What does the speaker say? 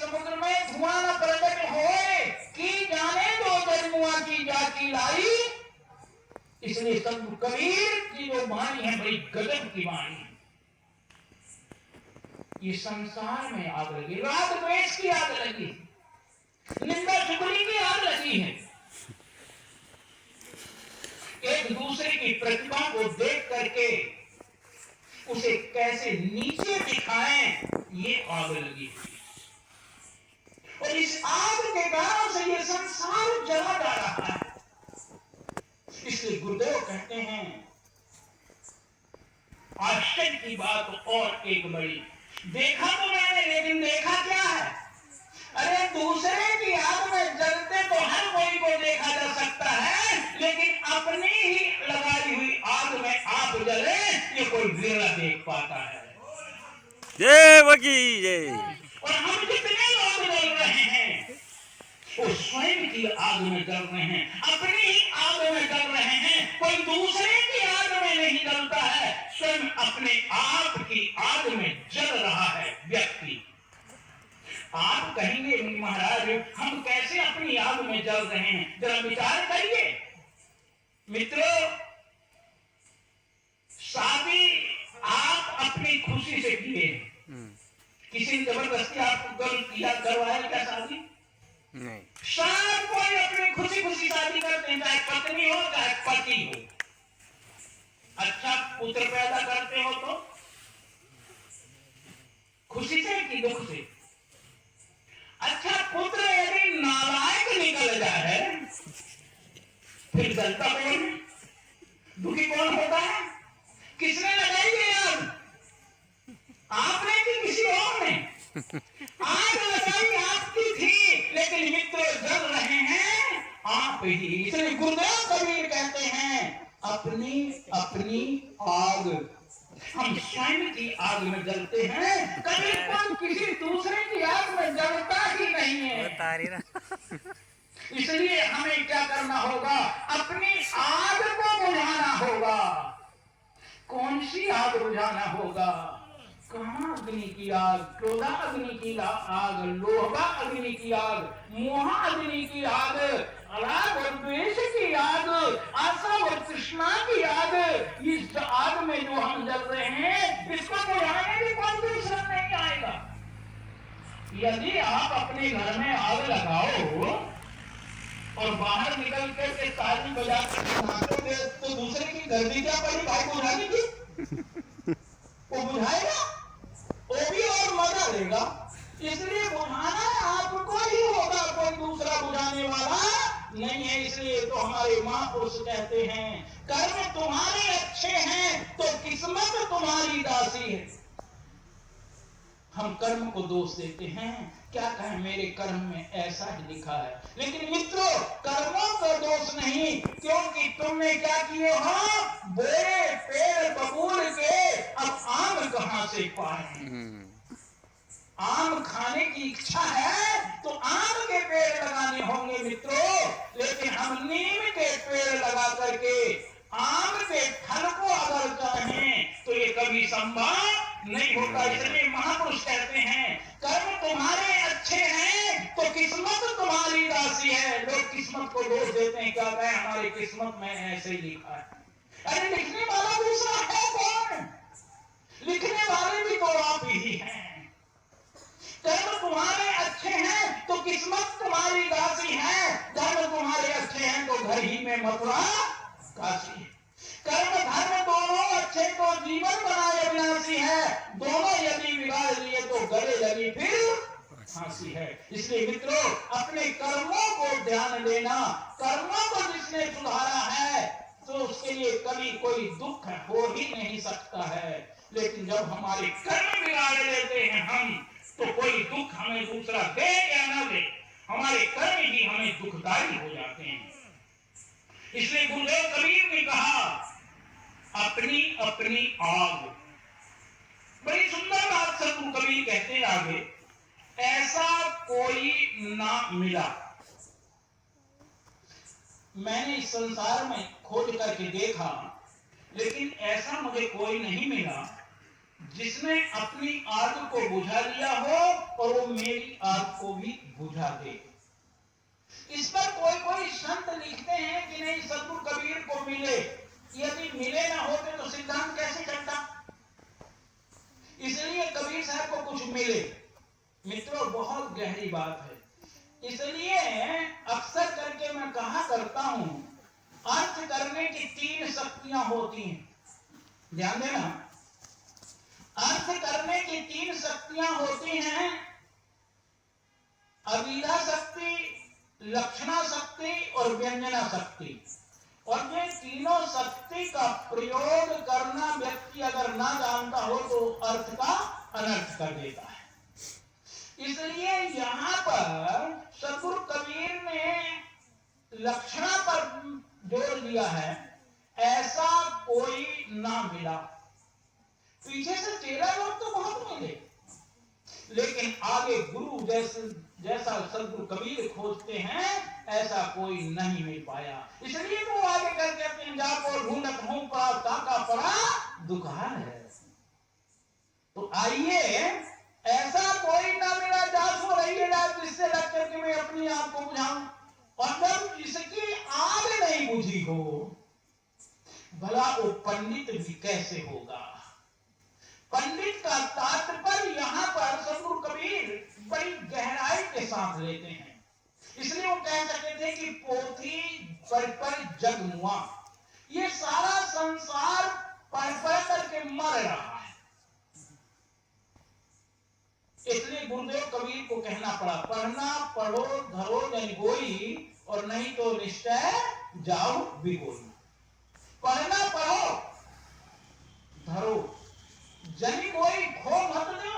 समुद्र में धुआं न प्रकट होए कि जाने दो जन्मुआ की जाति लाई। इसलिए संत कबीर की जो वाणी है बड़ी गजब की वाणी है। ये संसार में आग लगी, राग द्वेष की आग लगी, निंदा चुगली की आग लगी है। एक दूसरे की प्रतिभा को देख करके उसे कैसे नीचे दिखाएं, ये आग लगी है। और इस आग के कारण से ये संसार जला जा रहा है। इसलिए गुरुदेव कहते हैं आश्चर्य की बात और एक बड़ी, देखा तो मैंने लेकिन देखा क्या है? अरे दूसरे की आग में जलते तो हर कोई को देखा जा सकता है, लेकिन अपनी ही लगाई हुई आग में आप जले ये कोई विरला देख पाता है। जय वकी जय। और हम जितने लोग जल रहे हैं वो स्वयं की आग में जल रहे हैं, अपनी ही आग में जल रहे हैं। कोई दूसरे की आग में नहीं जलता है, स्वयं अपने आप की आग में जल रहा है व्यक्ति। आप कहेंगे महाराज हम कैसे अपनी आग में जल रहे हैं, जरा विचार करिए। मित्रों, शादी आप अपनी खुशी से किए, किसी ने जबरदस्ती आपको करवाया क्या शादी? नहीं। सब कोई अपनी खुशी खुशी शादी करते हैं, चाहे पत्नी हो चाहे पति हो। अच्छा पुत्र पैदा करते हो तो खुशी से कि दुख से? अच्छा पुत्र यदि नालायक निकल जाए फिर जलता कौन है, दुखी कौन होता है? किसने लगाई है आग? आपने कि किसी और ने? आग लगाई आपकी थी, लेकिन मित्र जल रहे हैं आप ही। इसलिए गुरुदेव कबीर कहते हैं अपनी अपनी आग, हम स्वयं की आग में जलते हैं, कभी कोई किसी दूसरे की आग में जलता ही नहीं है। इसलिए हमें क्या करना होगा? अपनी आग को बुझाना होगा। कौन सी आग बुझाना होगा? कहाँ अग्नि की आग? क्रोधा अग्नि की आग, लोभा अग्नि की आग, मोह अग्नि की आग, राग और द्वेष की आग, आशा और तृष्णा की आग। इस आग में जो हम जल रहे हैं इसको बुझाने भी कोई दूसरा नहीं आएगा। यदि आप अपने घर में आग लगाओ और बाहर निकल करके ताली बजा कर नाचोगे तो दूसरे की गर्दी क्या पड़ी भाई बुझाने की? वो बुझाएगा, वो भी और मजा लेगा। इसलिए बुझाना आपको ही होगा, कोई दूसरा बुझाने वाला नहीं है। इसलिए तो हमारे महापुरुष कहते हैं कर्म तुम्हारे अच्छे हैं तो किस्मत तुम्हारी दासी है। हम कर्म को दोष देते हैं, क्या कहें मेरे कर्म में ऐसा ही लिखा है। लेकिन मित्रों कर्मों का दोष नहीं, क्योंकि तुमने क्या किए हो? बोए पेड़ बबूल के अब आम कहां से पाए? आम खाने की इच्छा है तो आम के पेड़ लगाने होंगे मित्रों, लेकिन हम नीम के पेड़ लगा करके आम के फल को अगर चाहें तो ये कभी संभव नहीं होता। इसलिए महापुरुष कहते हैं कर्म तुम्हारे अच्छे हैं तो किस्मत तुम्हारी दासी है। लोग किस्मत को दोष देते हैं, क्या कहें हमारी किस्मत में ऐसे ही लिखा है। अरे लिखने वाला दूसरा है कौन? लिखने वाले भी तो आप ही हैं। कर्म तुम्हारे अच्छे हैं तो किस्मत तुम्हारी दासी है। कर्म तुम्हारे अच्छे हैं तो घर ही में मथुरा काशी है। कर्म धर्म दोनों अच्छे तो जीवन बनाए अविनाशी है। दोनों यदि बिगाड़ लिए तो गले लगी फिर फांसी है। इसलिए मित्रों अपने कर्मों को ध्यान देना। कर्मों को जिसने सुधारा है तो उसके लिए कभी कोई दुख हो ही नहीं सकता है। लेकिन जब हमारे कर्म बिगाड़ लेते हैं हम तो कोई दुख हमें दूसरा दे या न दे, हमारे कर्म ही हमें दुखदायी हो जाते हैं। इसलिए गुरुदेव कबीर ने कहा अपनी अपनी आग। बड़ी सुंदर बात सतगुरु कबीर कहते हैं आगे, ऐसा कोई ना मिला। मैंने इस संसार में खोज करके देखा लेकिन ऐसा मुझे कोई नहीं मिला जिसने अपनी आग को बुझा लिया हो और वो मेरी आग को भी बुझा दे। इस पर कोई कोई संत लिखते हैं कि नहीं, सद्गुरु कबीर को मिले, यदि मिले ना होते तो सिद्धांत कैसे चलता, इसलिए कबीर साहब को कुछ मिले। मित्रों, बहुत गहरी बात है। इसलिए अक्सर करके मैं कहा करता हूं, अर्थ करने की 3 शक्तियां होती हैं, ध्यान देना। अर्थ करने की 3 शक्तियां होती हैं, अविधा शक्ति, लक्षणा शक्ति और व्यंजना शक्ति। और ये तीनों शक्ति का प्रयोग करना व्यक्ति अगर ना जानता हो तो अर्थ का अनर्थ कर देता है। इसलिए यहां पर सद्गुरु कबीर ने लक्षणा पर जोर दिया है, ऐसा कोई ना मिला। पीछे से चेला लोग तो बहुत मिले, लेकिन आगे गुरु जैसा सद्गुरु कबीर खोजते हैं, ऐसा कोई नहीं मिल पाया। इसलिए वो आगे कर कहते हैं, जाको ढूंढत हूं ताका पड़ा दुकान है। तो आइए, ऐसा कोई ना मिला जासो रहिएगा जिससे लग करके मैं अपनी आग को बुझाऊं, और जब जिसकी आग नहीं बुझी हो, भला वो पंडित भी कैसे होगा। पंडित का तात्पर्य यहां पर सद्गुरु कबीर बड़ी गहराई के साथ लेते हैं। इसलिए वो कह सकते थे कि पोथी पर जग मुआ, ये सारा संसार पढ़ करके मर रहा है। इसलिए गुरुदेव कबीर को कहना पड़ा, पढ़ना पढ़ो धरो जन गोई, और नहीं तो निश्चय जाओ बिगोई। पढ़ना पढ़ो धरो, जन कोई खो मत दे,